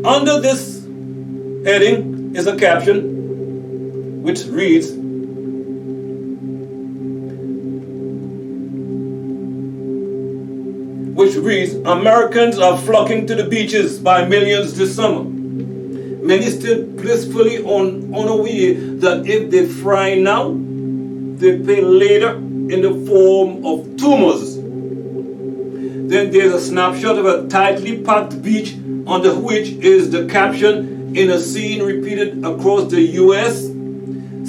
Under this heading is a caption which reads, Americans are flocking to the beaches by millions this summer. Many still blissfully unaware that if they fry now, they pay later in the form of tumors. Then there's a snapshot of a tightly packed beach under which is the caption in a scene repeated across the U.S.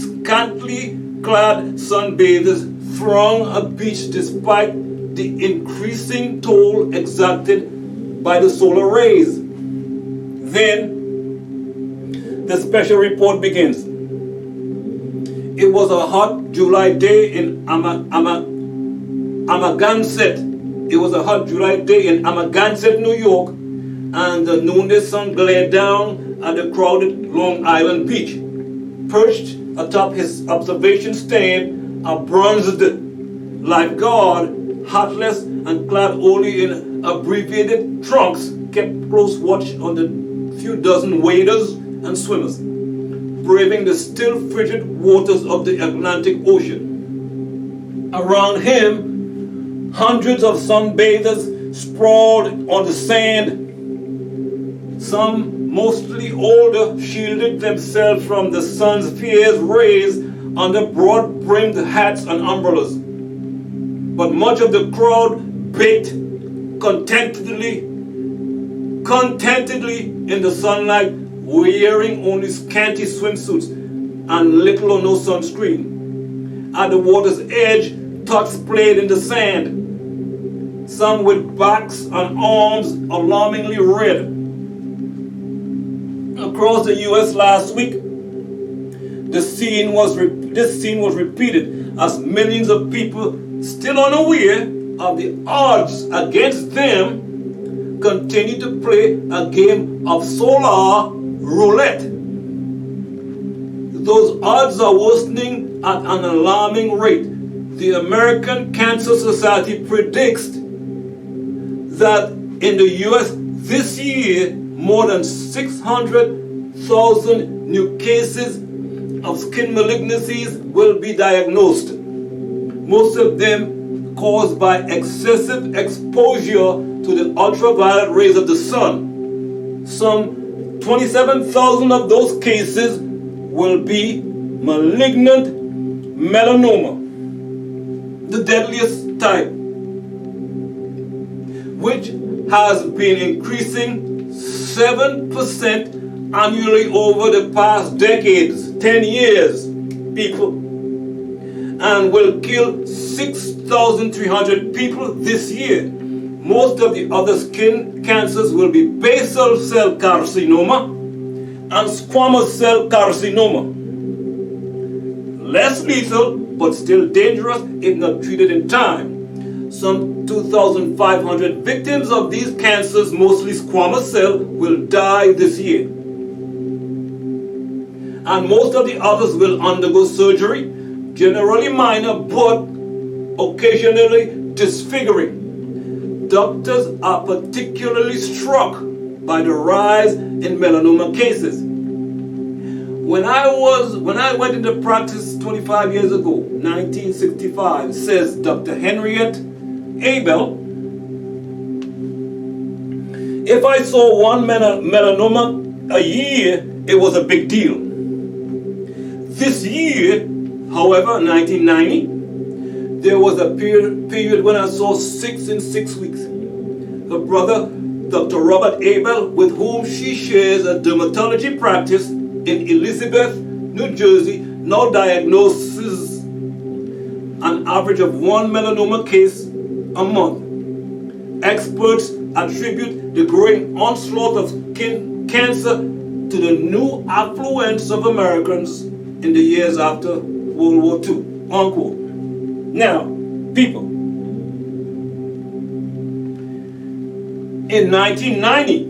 Scantily clad sunbathers throng a beach despite the increasing toll exacted by the solar rays. Then the special report begins. It was a hot July day in Amagansett. It was a hot July day in Amagansett, New York, and the noonday sun glared down at the crowded Long Island beach. Perched atop his observation stand, a bronzed lifeguard, hatless and clad only in abbreviated trunks, kept close watch on the few dozen waders and swimmers, braving the still frigid waters of the Atlantic Ocean. Around him, hundreds of sunbathers sprawled on the sand. Some, mostly older, shielded themselves from the sun's fierce rays under broad-brimmed hats and umbrellas. But much of the crowd baked contentedly in the sunlight, wearing only scanty swimsuits and little or no sunscreen. At the water's edge, tots played in the sand, some with backs and arms alarmingly red. Across the U.S. last week, this scene was repeated as millions of people, still unaware of the odds against them, continue to play a game of solar roulette. Those odds are worsening at an alarming rate. The American Cancer Society predicts that in the U.S. this year, more than 600,000 new cases of skin malignancies will be diagnosed, most of them caused by excessive exposure to the ultraviolet rays of the sun. Some 27,000 of those cases will be malignant melanoma, the deadliest type, which has been increasing 7% annually over the past decades, 10 years, people, and will kill 6,300 people this year. Most of the other skin cancers will be basal cell carcinoma and squamous cell carcinoma. Less lethal, but still dangerous if not treated in time. Some 2,500 victims of these cancers, mostly squamous cell, will die this year. And most of the others will undergo surgery, generally minor, but occasionally disfiguring. Doctors are particularly struck by the rise in melanoma cases. When I went into practice 25 years ago, 1965, says Dr. Henriette Abel, if I saw one melanoma a year, it was a big deal. This year, however, 1990, there was a period when I saw 6 in 6 weeks. Her brother, Dr. Robert Abel, with whom she shares a dermatology practice in Elizabeth, New Jersey, now diagnoses an average of one melanoma case a month. Experts attribute the growing onslaught of skin cancer to the new affluence of Americans in the years after World War II, unquote. Now, people, in 1990,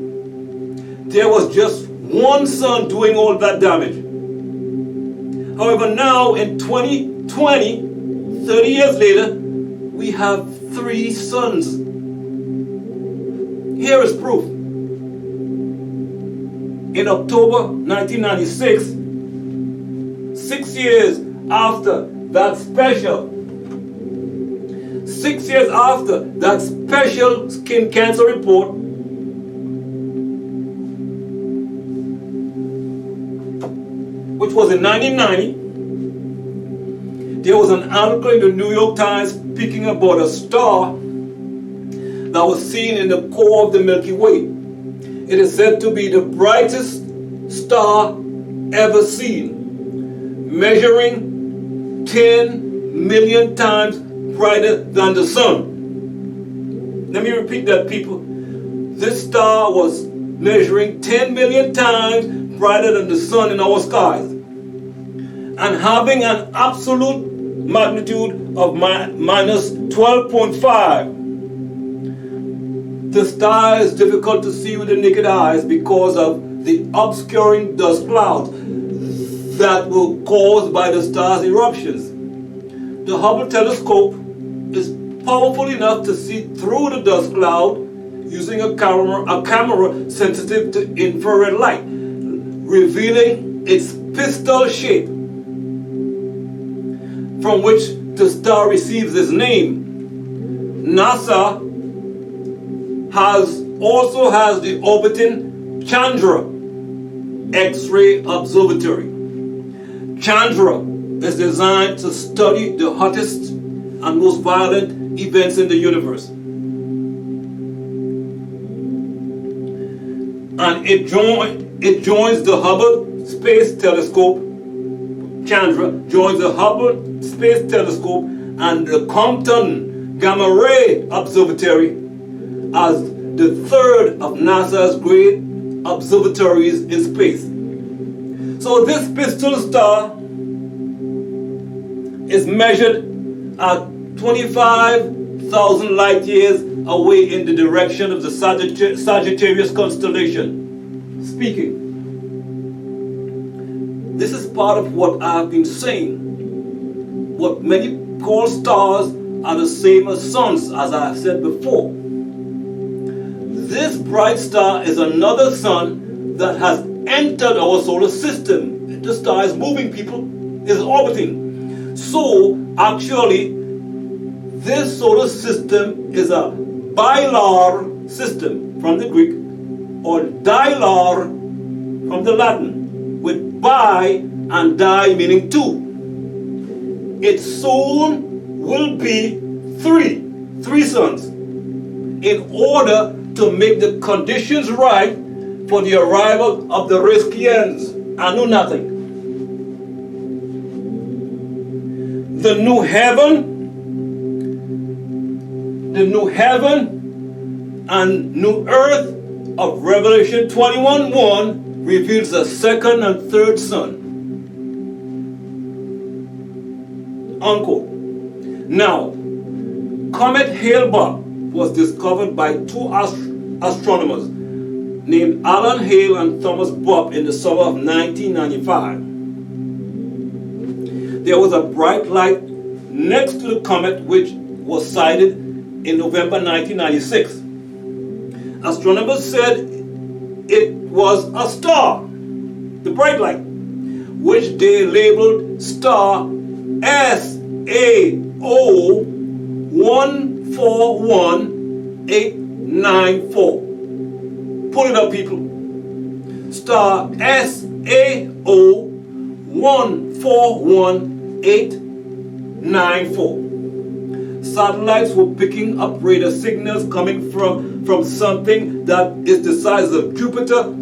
there was just one sun doing all that damage. However, now in 2020, 30 years later, we have 3 suns. Here is proof. in October 1996, 6 years after that special, 6 years after that special skin cancer report, which was in 1990, there was an article in the New York Times speaking about a star that was seen in the core of the Milky Way. It is said to be the brightest star ever seen, measuring 10 million times brighter than the sun. Let me repeat that, people. This star was measuring 10 million times brighter than the sun in our skies, and having an absolute magnitude of minus 12.5. The star is difficult to see with the naked eyes because of the obscuring dust clouds that were caused by the star's eruptions. The Hubble telescope is powerful enough to see through the dust cloud using a camera sensitive to infrared light, revealing its pistol shape, from which the star receives its name. NASA also has the orbiting Chandra X-ray Observatory. Chandra is designed to study the hottest and most violent events in the universe. And it joins the Hubble Space Telescope. Chandra joins the Hubble Space Telescope and the Compton Gamma Ray Observatory as the third of NASA's great observatories in space. So this pistol star is measured at 25,000 light years away in the direction of the Sagittarius constellation. Speaking. This is part of what I've been saying. What many call stars are the same as suns, as I have said before. This bright star is another sun that has entered our solar system. The star is moving, people. It's orbiting. So, actually, this solar system is a bilar system from the Greek, or dilar from the Latin, with bi and di meaning two. It soon will be three suns, in order to make the conditions right for the arrival of the Riskians. I know nothing. The new heaven and new earth of Revelation 21:1 reveals the second and third sun. Unquote. Now, Comet Hale-Bopp was discovered by two astronomers named Alan Hale and Thomas Bopp in the summer of 1995. There was a bright light next to the comet which was sighted in November 1996. Astronomers said it was a star, the bright light, which they labeled star SAO 141894. Pull it up, people. Star SAO 141894. Satellites were picking up radar signals coming from something that is the size of Jupiter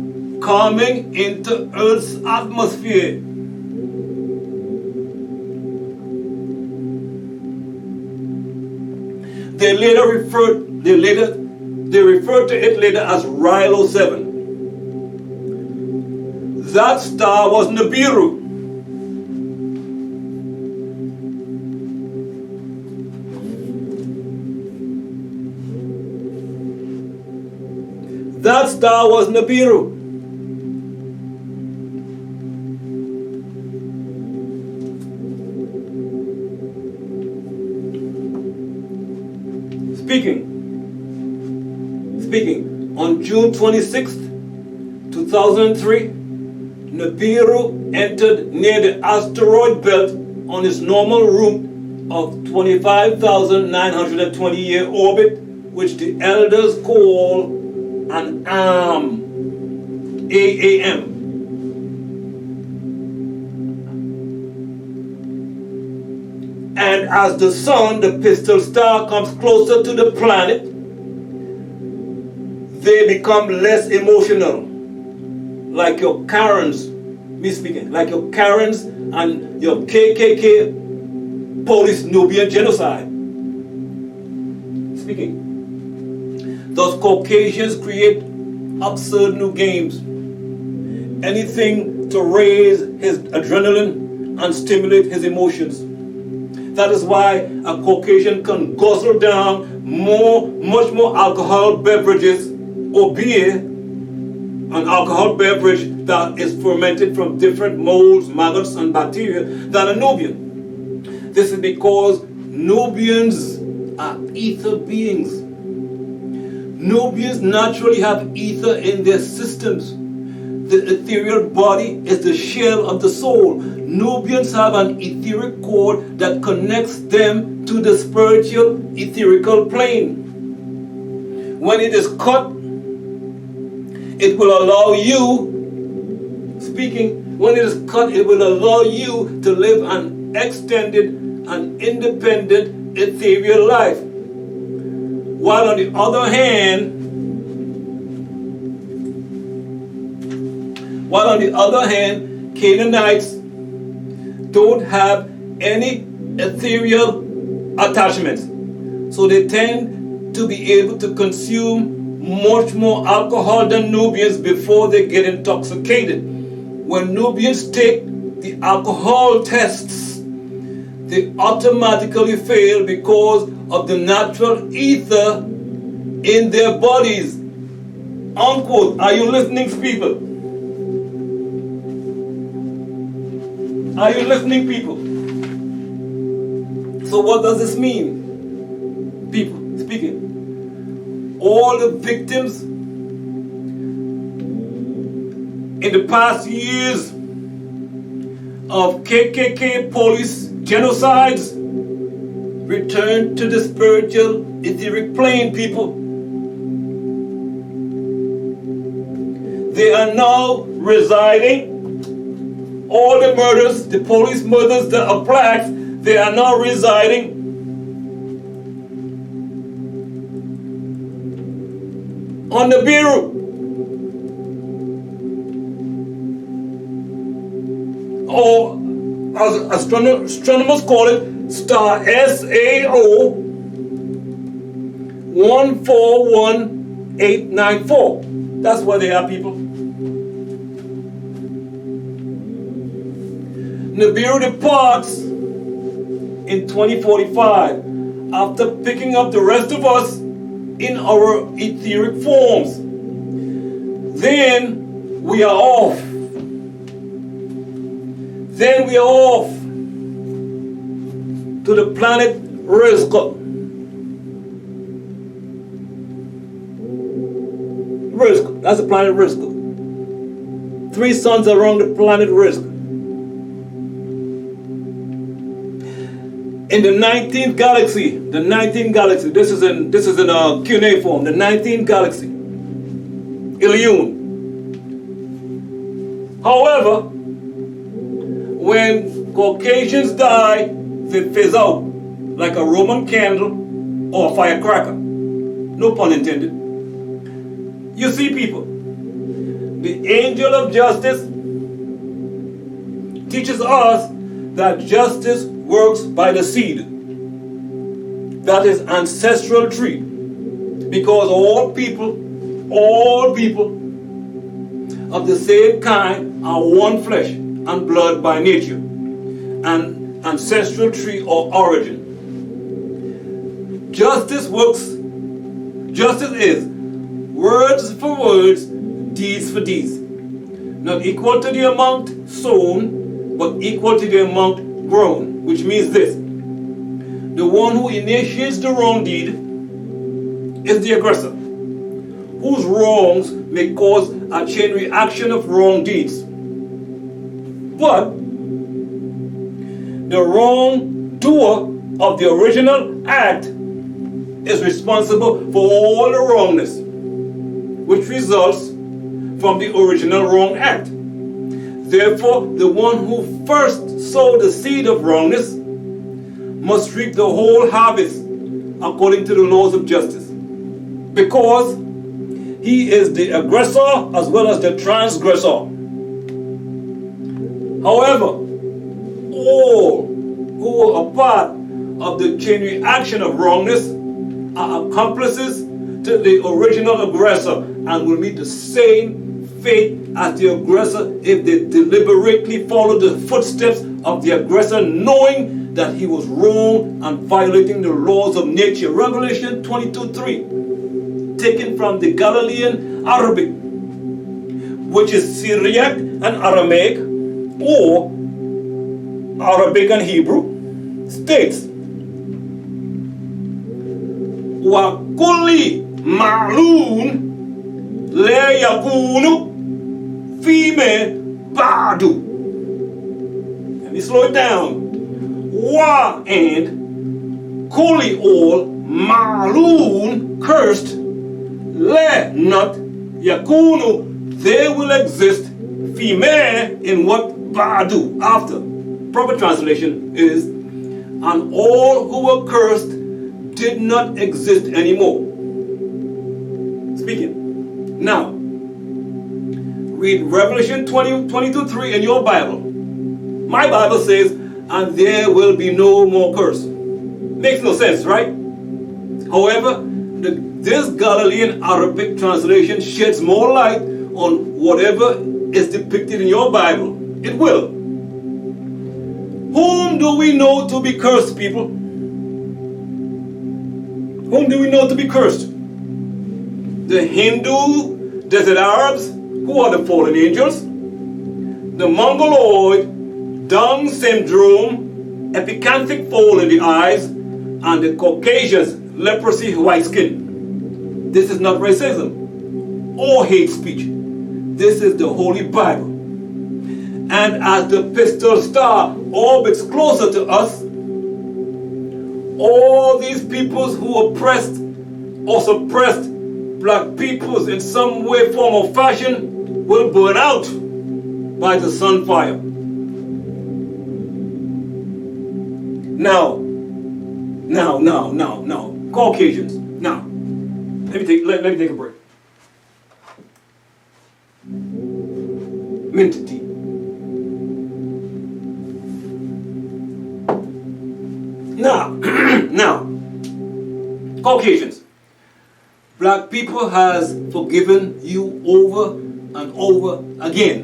coming into Earth's atmosphere. They referred to it later as Rilo 7. That star was Nibiru. That star was Nibiru. Speaking on June 26th, 2003, Nibiru entered near the asteroid belt on its normal route of 25,920-year orbit, which the elders call an AAM. AAM. And as the sun, the pistol star, comes closer to the planet, they become less emotional. Like your Karens, me speaking, like your Karens and your KKK police Nubian genocide. Speaking. Those Caucasians create absurd new games. Anything to raise his adrenaline and stimulate his emotions. That is why a Caucasian can guzzle down much more alcohol beverages or beer, an alcohol beverage that is fermented from different molds, maggots, and bacteria than a Nubian. This is because Nubians are ether beings. Nubians naturally have ether in their systems. The ethereal body is the shell of the soul. Nubians have an etheric cord that connects them to the spiritual etherical plane. When it is cut, it will allow you, when it is cut, it will allow you to live an extended and independent ethereal life. While on the other hand, Canaanites don't have any ethereal attachments. So they tend to be able to consume much more alcohol than Nubians before they get intoxicated. When Nubians take the alcohol tests, they automatically fail because of the natural ether in their bodies. Unquote. Are you listening, people? Are you listening, people? So what does this mean? People speaking. All the victims in the past years of KKK police genocides return to the spiritual etheric plane, people. They are now residing. All the murders, the police murders that are blacks, they are now residing on the Nibiru. Or as astronomers call it, star SAO 141894. That's where they are, people. Nibiru departs in 2045 after picking up the rest of us in our etheric forms. Then we are off. Then we are off to the planet Rizqa. Rizqa, that's the planet Rizqa. 3 suns around the planet Rizqa. In the 19th galaxy, this is in cuneiform, the 19th galaxy, Ilion. However, when Caucasians die, they fizz out like a Roman candle or a firecracker. No pun intended. You see, people, the angel of justice teaches us that justice works by the seed. That is ancestral tree. Because all people of the same kind are one flesh and blood by nature. And ancestral tree or origin. Justice is words for words, deeds for deeds. Not equal to the amount sown, but equal to the amount grown, which means this: the one who initiates the wrong deed is the aggressor. whose wrongs may cause a chain reaction of wrong deeds. But the wrongdoer of the original act is responsible for all the wrongness which results from the original wrong act. Therefore, the one who first sowed the seed of wrongness must reap the whole harvest according to the laws of justice, because he is the aggressor as well as the transgressor. However, all who are a part of the chain reaction of wrongness are accomplices to the original aggressor and will meet the same fate as the aggressor if they deliberately follow the footsteps of the aggressor, knowing that he was wrong and violating the laws of nature. Revelation 22:3, taken from the Galilean Arabic, which is Syriac and Aramaic, or Arabic and Hebrew, states, wa kulli ma'lun la yakunu fime ba'du. Let me slow it down. Wa and kulli all ma'lun cursed, la not yakunu they will exist fime in what ba'du after. Proper translation is, and all who were cursed did not exist anymore. Speaking. Now, read Revelation 22:3 in your Bible. My Bible says, and there will be no more curse. Makes no sense, right? However, this Galilean Arabic translation sheds more light on whatever is depicted in your Bible. It will. Whom do we know to be cursed, people? Whom do we know to be cursed? The Hindu desert Arabs, who are the fallen angels, the Mongoloid, Down syndrome, epicanthic fold in the eyes, and the Caucasians, leprosy, white skin. This is not racism or hate speech. This is the Holy Bible. And as the pistol star orbits closer to us, all these peoples who oppressed or suppressed black peoples in some way, form, or fashion will burn out by the sun fire. Now, Caucasians. Now, let me take a break. Mint tea. Now, Caucasians. Black people has forgiven you over and over again.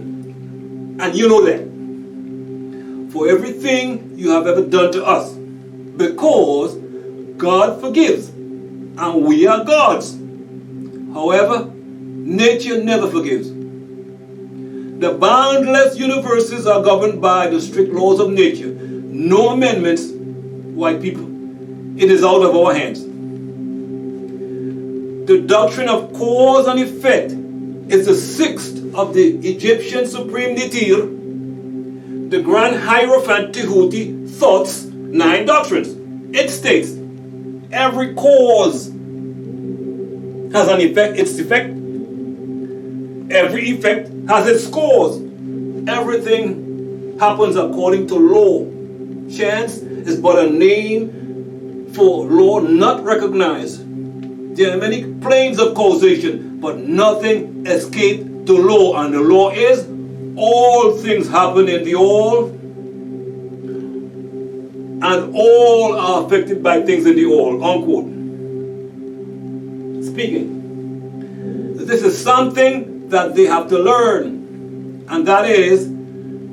And you know that. For everything you have ever done to us. Because God forgives. And we are gods. However, nature never forgives. The boundless universes are governed by the strict laws of nature. No amendments, white people. It is out of our hands. The doctrine of cause and effect is the sixth of the Egyptian supreme Nitir, the Grand Hierophant Tehuti Thoth's 9 doctrines. It states, every cause has an effect, its effect. Every effect has its cause. Everything happens according to law. Chance is but a name for law not recognized. There are many planes of causation, but nothing escapes the law. And the law is, all things happen in the all, and all are affected by things in the all, unquote. Speaking. This is something that they have to learn, and that is,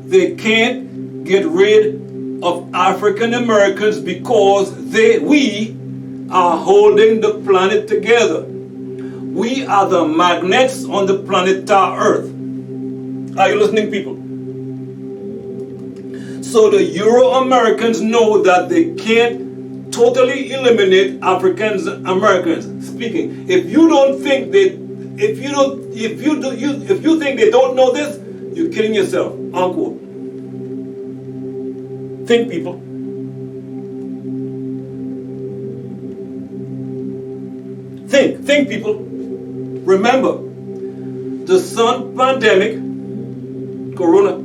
they can't get rid of African Americans because we are holding the planet together. We are the magnets on the planet Earth. Are you listening, people? So the Euro-Americans know that they can't totally eliminate African Americans. Speaking, if you don't think if you think they don't know this, you're kidding yourself. Unquote. Think, people. Think, people. Remember, the sun pandemic, corona,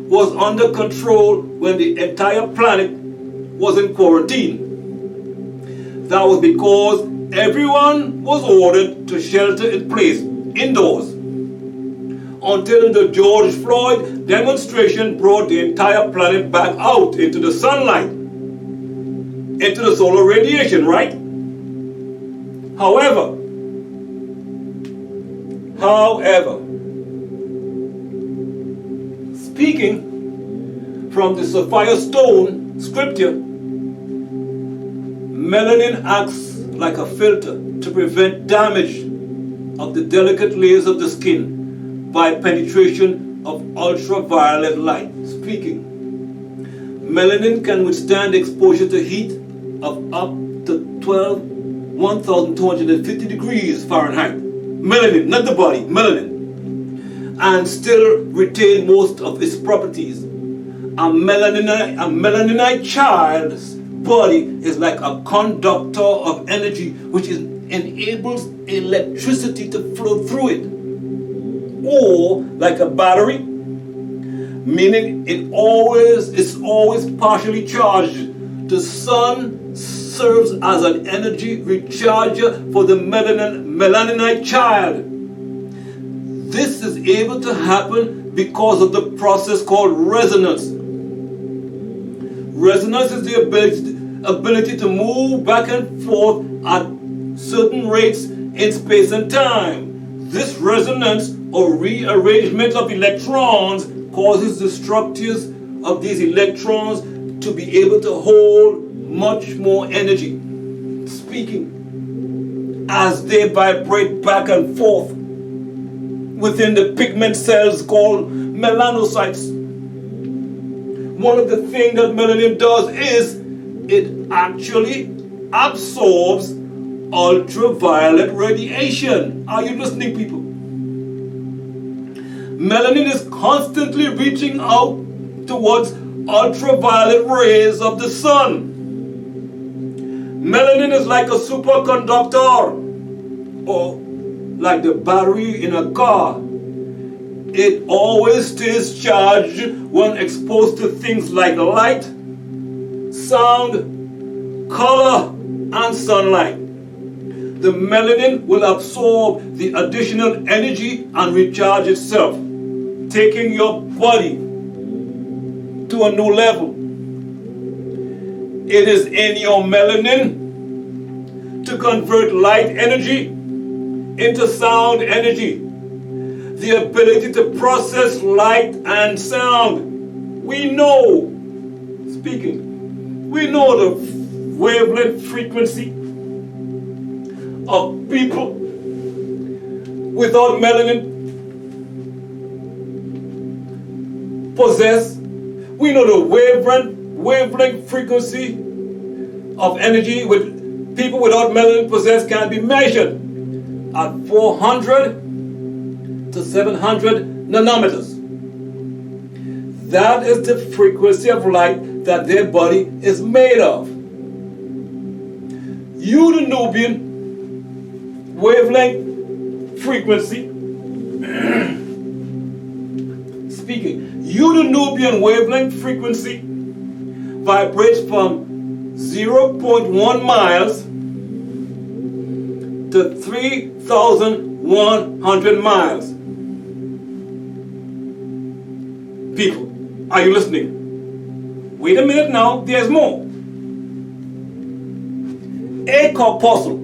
was under control when the entire planet was in quarantine. That was because everyone was ordered to shelter in place, indoors, until the George Floyd demonstration brought the entire planet back out into the sunlight, into the solar radiation, right? However, speaking from the Sapphire Stone scripture, melanin acts like a filter to prevent damage of the delicate layers of the skin by penetration of ultraviolet light. Speaking, melanin can withstand exposure to heat of up to 1,250 degrees Fahrenheit. Melanin, not the body, melanin. And still retain most of its properties. A melaninite child's body is like a conductor of energy which enables electricity to flow through it. Or like a battery, meaning it's always partially charged. The sun serves as an energy recharger for the melaninite child. This is able to happen because of the process called resonance. Resonance is the ability to move back and forth at certain rates in space and time. This resonance or rearrangement of electrons causes the structures of these electrons to be able to hold much more energy. Speaking, as they vibrate back and forth within the pigment cells called melanocytes. One of the things that melanin does is it actually absorbs ultraviolet radiation. Are you listening, people? Melanin is constantly reaching out towards ultraviolet rays of the sun. Melanin is like a superconductor, or like the battery in a car. It always stays charged when exposed to things like light, sound, color, and sunlight. The melanin will absorb the additional energy and recharge itself, taking your body to a new level. It is in your melanin to convert light energy into sound energy. The ability to process light and sound. We know the wavelength frequency of people without melanin possess. We know the wavelength frequency of energy with people without melanin possess can be measured at 400 to 700 nanometers. That is the frequency of light that their body is made of. You, the Nubian wavelength frequency, you, the Nubian wavelength frequency vibrates from 0.1 miles to 3,100 miles. People, are you listening? Wait a minute now, there's more. A corpuscle.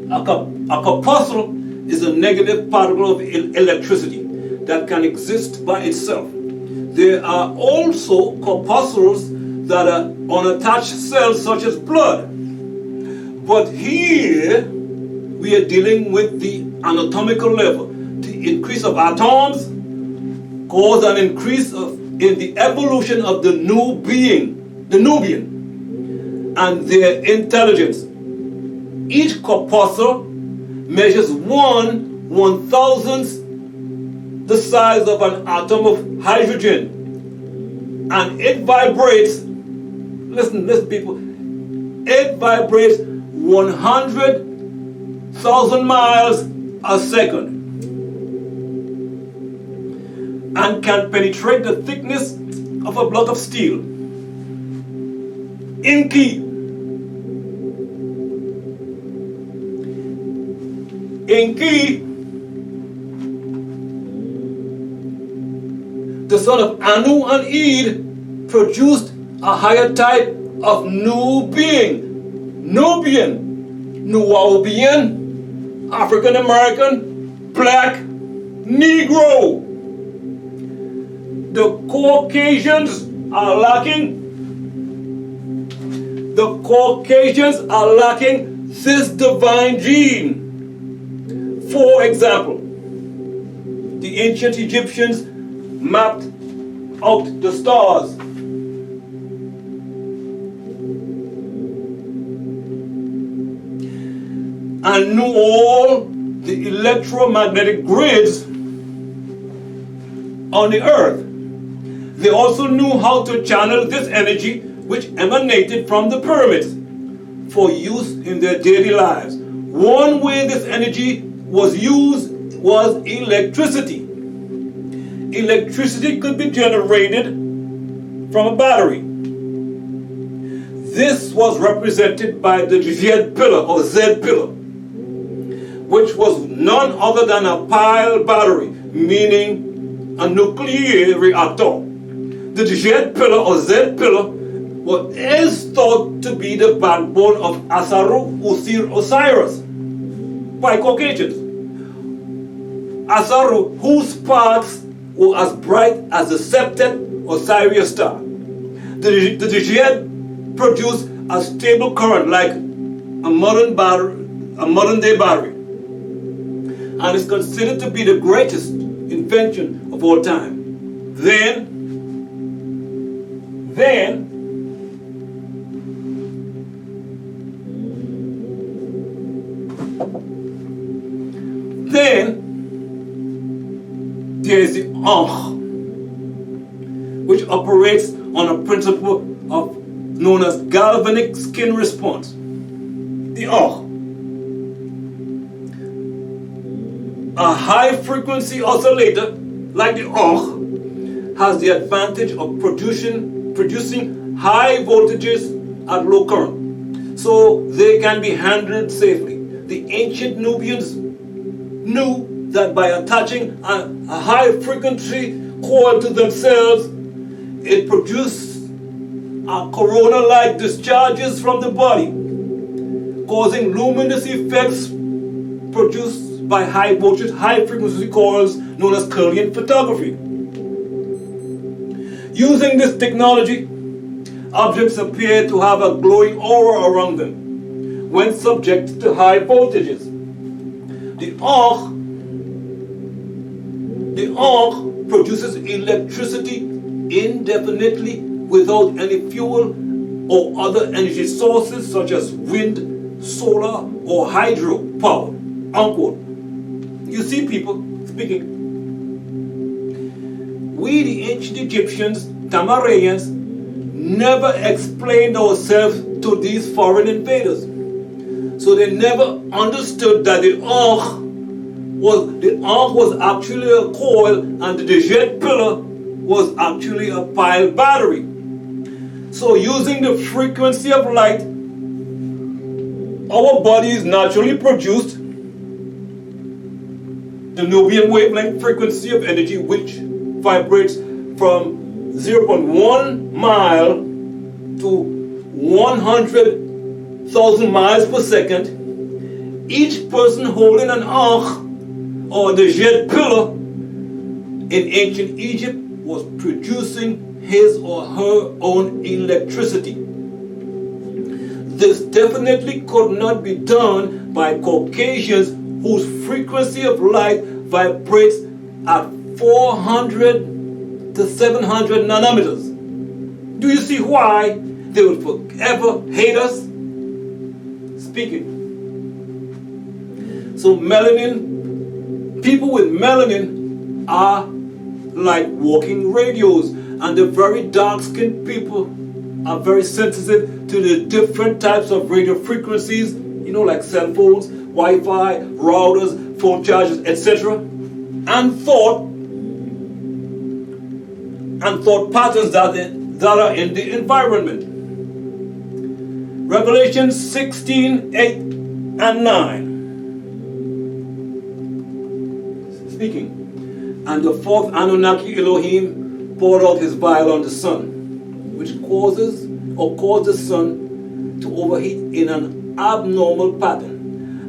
A corpuscle is a negative particle of electricity that can exist by itself. There are also corpuscles that are unattached cells such as blood. But here we are dealing with the anatomical level. The increase of atoms cause an increase in the evolution of the new being, the Nubian, and their intelligence. Each corpuscle measures 1/1000th the size of an atom of hydrogen, and it vibrates, listen people, it vibrates 100,000 miles a second and can penetrate the thickness of a block of steel. Inky. The son of Anu and Ed, produced a higher type of new being. Nubian, Nubian, African American, black, Negro. The Caucasians are lacking. The Caucasians are lacking this divine gene. For example, the ancient Egyptians mapped out the stars. And knew all the electromagnetic grids on the earth. They also knew how to channel this energy which emanated from the pyramids for use in their daily lives. One way this energy was used was electricity. Electricity could be generated from a battery. This was represented by the Z pillar or Z pillar, which was none other than a pile battery, meaning a nuclear reactor. The Z pillar or Z pillar is thought to be the backbone of Osiris by Caucasians. Asaru, whose sparks were as bright as the septet Osiris star. The Z produced a stable current like a modern day battery, and is considered to be the greatest invention of all time. Then there is the Ankh, which operates on a principle known as galvanic skin response. The Ankh, a high-frequency oscillator like the Ankh, has the advantage of producing high voltages at low current, so they can be handled safely. The ancient Nubians knew that by attaching a high-frequency coil to themselves, it produced corona-like discharges from the body, causing luminous effects produced by high-voltage, high-frequency coils known as Kirlian photography. Using this technology, objects appear to have a glowing aura around them when subject to high voltages. The Ankh produces electricity indefinitely without any fuel or other energy sources such as wind, solar, or hydro power. Unquote. You see, people speaking. We, the ancient Egyptians, Tamarayans, never explained ourselves to these foreign invaders. So they never understood that the Ankh was actually a coil and the jet pillar was actually a pile battery. So using the frequency of light, our bodies naturally produced the Nubian wavelength frequency of energy, which vibrates from 0.1 mile to 100,000 miles per second. Each person holding an Ankh or the jet pillar in ancient Egypt was producing his or her own electricity. This definitely could not be done by Caucasians whose frequency of light vibrates at 400 to 700 nanometers. Do you see why they will forever hate us? Speaking. So melanin, people with melanin are like walking radios, and the very dark-skinned people are very sensitive to the different types of radio frequencies, like cell phones, Wi-Fi, routers, phone chargers, etc. And thought patterns that are in the environment. Revelation 16:8 and 9. Speaking. And the fourth Anunnaki Elohim poured out his vial on the sun, which caused the sun to overheat in an abnormal pattern.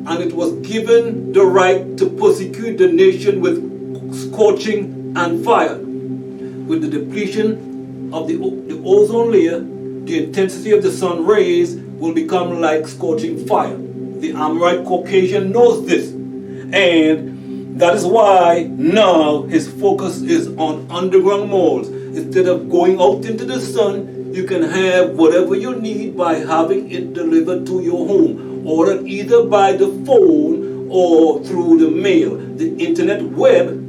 And it was given the right to persecute the nation with scorching and fire. With the depletion of the ozone layer, the intensity of the sun rays will become like scorching fire. The Amorite Caucasian knows this, and that is why now his focus is on underground malls. Instead of going out into the sun, you can have whatever you need by having it delivered to your home, ordered either by the phone or through the mail. The internet web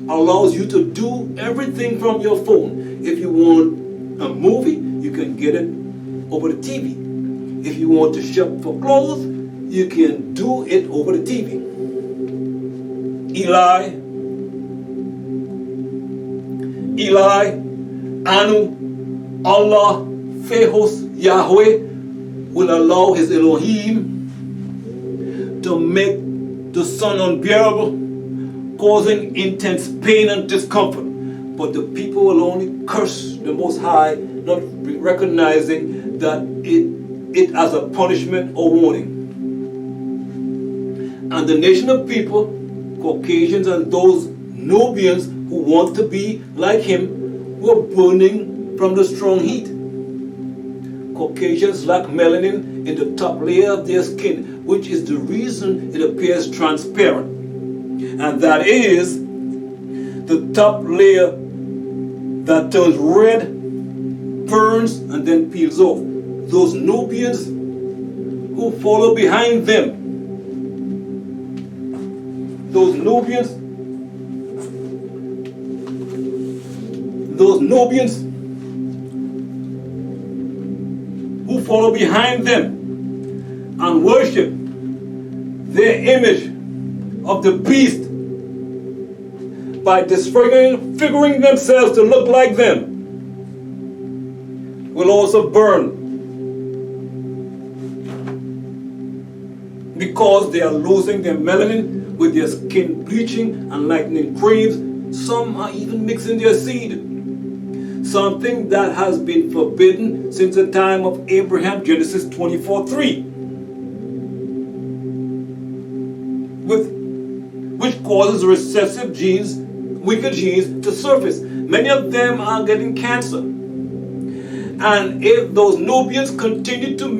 allows you to do everything from your phone. If you want a movie, you can get it over the TV. If you want to shop for clothes, you can do it over the TV. Eli, Anu, Allah, Fehos, Yahweh will allow his Elohim to make the sun unbearable, causing intense pain and discomfort. But the people will only curse the Most High, not recognizing that it as a punishment or warning. And the nation of people, Caucasians and those Nubians who want to be like him, were burning from the strong heat. Caucasians lack melanin in the top layer of their skin, which is the reason it appears transparent. And that is the top layer that turns red, burns, and then peels off. Those Nubians who follow behind them, those Nubians who follow behind them and worship their image of the beast by disfiguring themselves to look like them will also burn, because they are losing their melanin with their skin bleaching and lightening creams. Some are even mixing their seed, something that has been forbidden since the time of Abraham, Genesis 24:3, which causes recessive genes, wicked genes, to surface. Many of them are getting cancer. And if those Nubians continue to